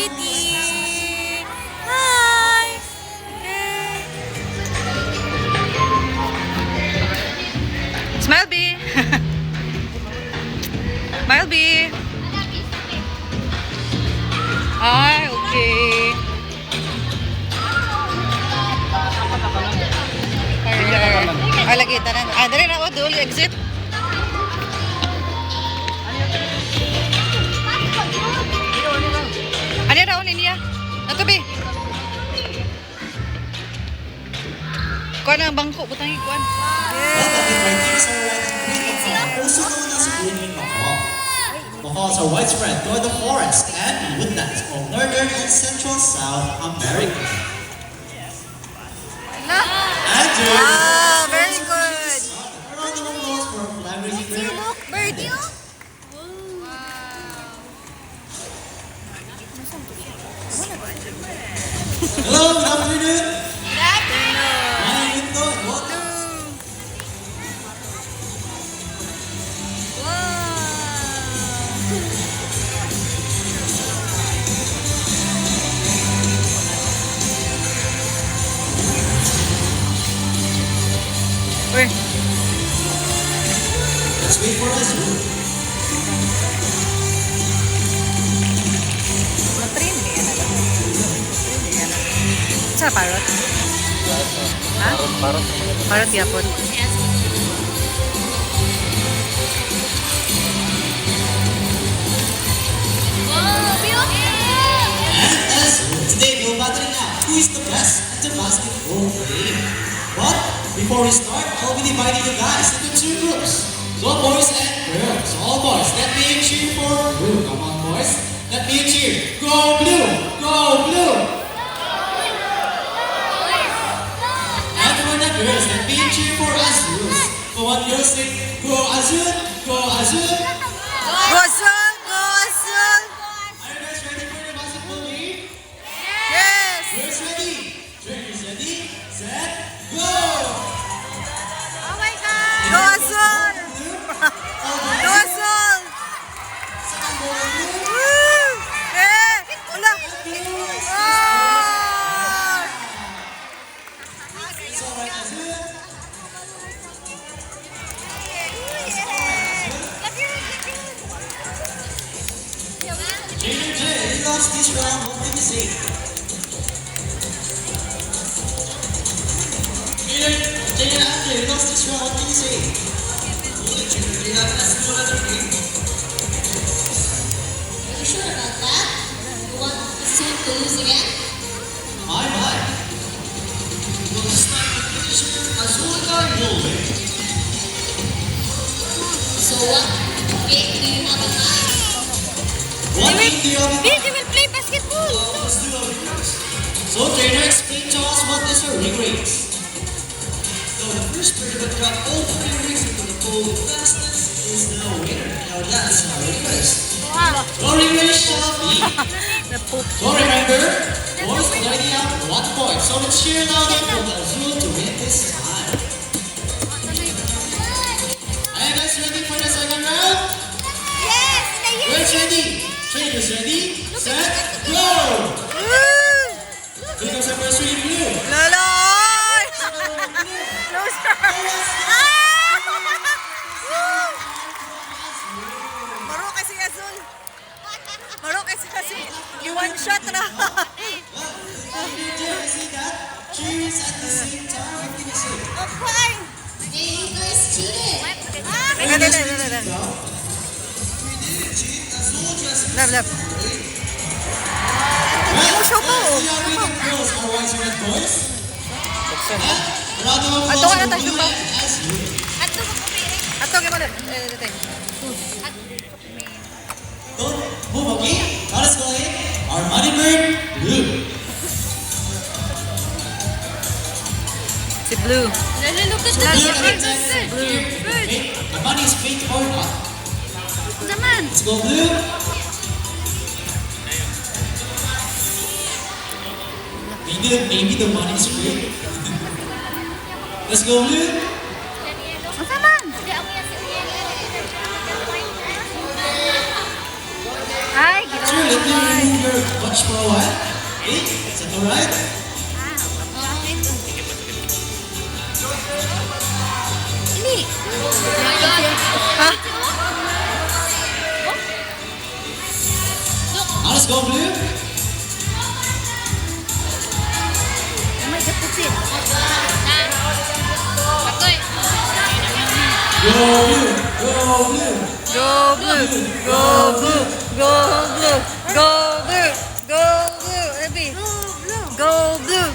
Kitty! Hi! Okay. Smile, B! Smile, B! Ay, okay. Ay, lagi, tanan. Ah, dari na, dual exit. Ano raw niya? Natubi. Kuan ang bangko, butang ikuan. Also known as green macaw. Macaws are widespread throughout the forests and woodlands of northern and central South America. Wow, very good. Around the world for flattering prayer. Look, birdie. Hello, good afternoon. My window and welcome. Uy. Let's wait for us. Matrin niya na lang. Sa parrot? Ha? Parrot yapon. Today we'll battle now who is the best at the basketball game. But before we start, I'll be dividing you guys into two groups. So boys and girls. All boys, let me cheer for blue. Come on boys, let me cheer. Go blue! Go blue! And for the girls, let me cheer for Azul. Come on girls, sing Go Azul! Go Azul! Go Azul! Go Azul! Are you guys ready for the basketball game? Yes! Girls ready? Trainers ready? Set, go! Oh my God! Go Azul! Go Azul! Woo! Eh! Wala! Oh! It's alright, Azul. Trainer Jay, you lost this round. What did you say? Trainer Andre, you lost this round. What did you say? Are you sure about that? You want the team to lose again? My. Well, this time the finisher, Azul will win. So what game do you have in mind? What game do you have in mind? They will play basketball! Let's do a ring race. So, trainer, explain to us what is a ring race. So the first player to drop all three rings into the pool the fastest is the winner. Now that's how it is. No ring race shall be. Napoop. So remember, boys already have 1 point. So let's cheer louder for the Azul to win this time. Are you guys ready for the second round? Yes! Girls ready? Trainers ready? Set, go! Here comes our first ring blue. Loloy! Loser! Maro kasi Azul. Maro kasi i-one shot na. See that? Cheers at the same time. What can you say? Okay. Hey, you guys cheated! Love, love. Yung show po. See how many girls are watching that, boys? Round of Ato applause ka na for tayo Blue pa. and Azul. Ato gimana? Don't move, okay? Now let's go ahead. Our money bird, blue. Si Blue. Look at Blue the can attack here. The money is fake or not. Zaman! Let's go, blue. Maybe the money is fake. Let's go, blue. Masaman. Ay, ginawa. let me remove your watch for a while. Okay, is that alright? Ini. Now let's go, Blue. Oh my God, that's it. Patoy. Go Blue, go Blue. Go blue, go blue, go blue, go blue, go blue, Abby. Go blue.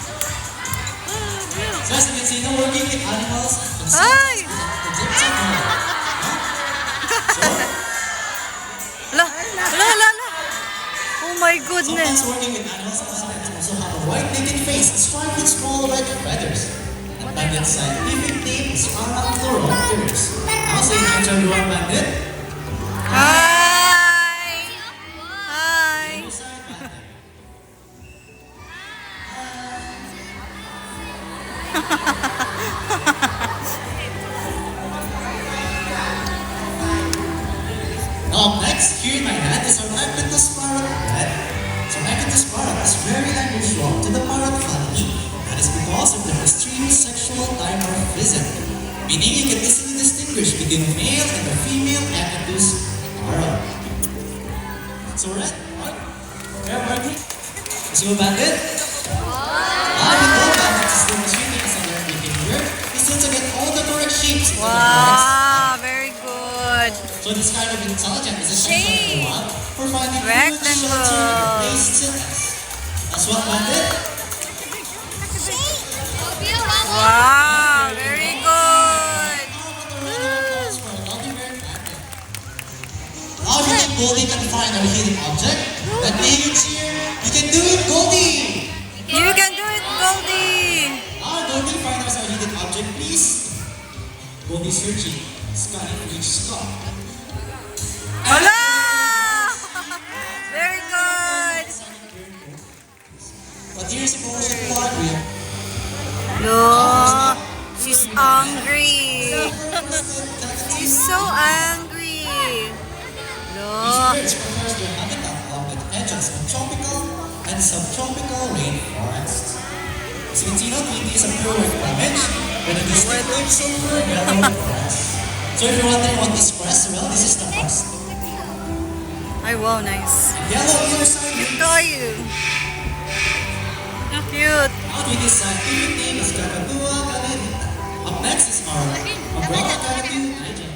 So as you can see, now working with animals. Ay! La, la, la, la. Oh my goodness. Sometimes working with animals, also have a white naked face striped with small red feathers. And Bandit's scientific name is Araño-Tuazon. Now say hi to everyone, Bandit. Hi. Hi. Now up next, here in my hand is our Matet Icai Gab. So Matet Icai Gab is very unusual to the parrot family. That is because of their extreme sexual dimorphism, meaning you can easily distinguish between the male and the female Matet parrot. So right, where are we? Let's go, Bandit. You know Bandit is demonstrating as a learning behavior. He's still to get all the correct shapes into the parrots. Wow, very good. So this kind of intelligence is essential for finding food, Rectangle. shelter, and place to nest. That's what Bandit. Wow, very good. Now if you think Goldie can find a hidden object, that means here, you can do it, Goldie! You can do it, Goldie. Goldie, find us a hidden object, please. Goldie searching, scanning for each spot. Hola! Very good. But here's the motion part, we have Look, she's angry. She's so angry. Look. birds prefers their habitat along the edges of tropical and subtropical rainforests. As you can see now, Queenzy is a pure white plumage with a distinctive silver yellow crest. So if you're wondering what this crest, well, this is the crest. Ay, wow, nice. Yellow ears are Cute unique. tayo. Cute. Out with this scientific name is 𝐬𝐥𝐢𝐵𝐷𝐷𝐷. Up next is our umbrella cockatoo, Nigel.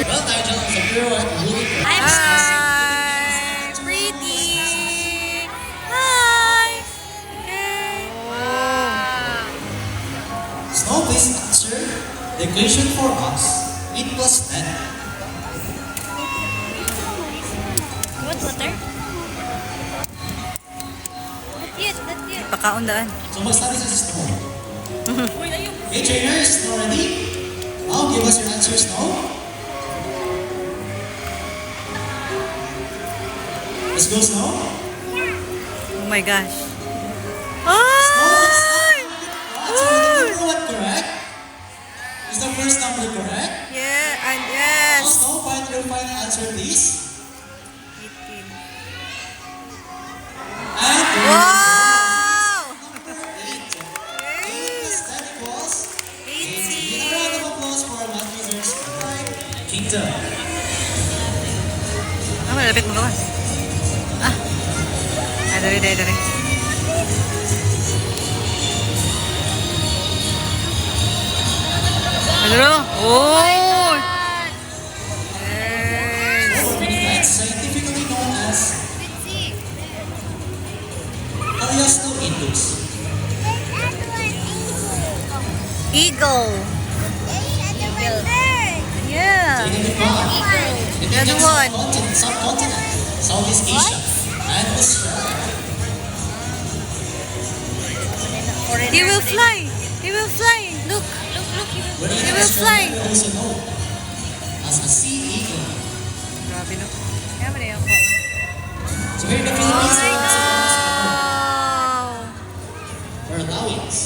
Well, Nigel is a pure white woolly crest. Hi, pretty. Hi. Hey. Snow, please answer the equation for us. 8 plus 10. What water? That's it. Pakaundaan. So mag-study sa Snow. Okay, trainers, Snow ready? Now, give us your answer, Snow. Let's go, Snow. Oh my gosh. Snow, Ay! so the number one correct? Is the first number correct? Yeah, and yes. Snow, find your final answer, please. 18. And Wow! 8. 8 plus 10 equals 18. Give a 18. round of applause for our math wizards, Kingdom. Ah, malapit mo gawas. Ah. Ah, dari. Ano? Oh! Yes. That's scientifically known as 𝐬𝐥𝐢𝐿. Eagle. Yeah. The other one. Subcontinent, Southeast Asia, and Australia. He will fly. He will fly. Look. When He in will fly. Australia, also known as a sea eagle. Grabe no. Kaya ba na yung So here in the Philippines, Oh my we're also known God. for Lawians.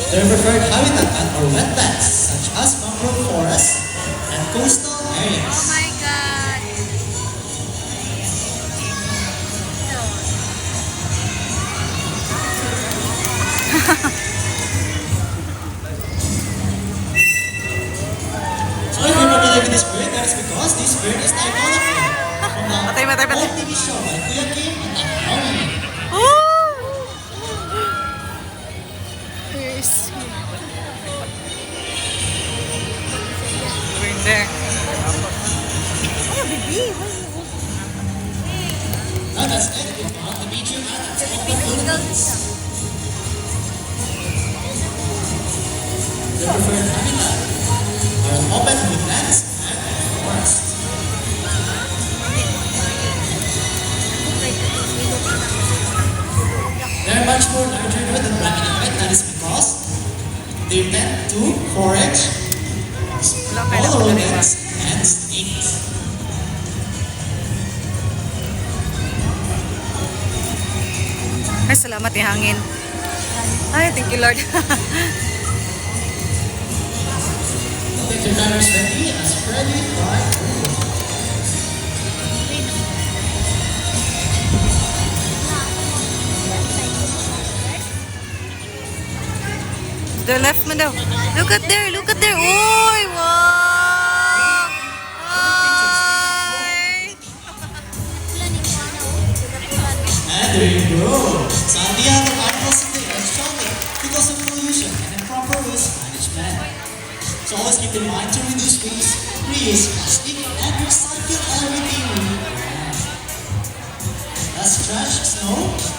Their preferred habitat are wetlands such as mangrove forests and coastal areas. Oh my God. So if you're familiar with this bird, that is because this bird is the iconic bird from the Matay. old TV show by Kuya Kim and Elona. Yes. We're there. Oh, baby. Now that's it. We found the major animals of the Philippines. Their preferred habitat are open woodlands and forests. They're much more larger than black and white. That is because they tend to forage small rodents and snakes. Ay, salamat yung hangin. Ay, thank you, Lord. Picture timer is ready as ready by The left mo daw. Look at there. Uy, wow! Ay! And there you go. So the other animals today are struggling because of pollution and improper waste management. So always keep in mind to reduce waste, reuse plastic, and recycle everything we can. Does trash snow?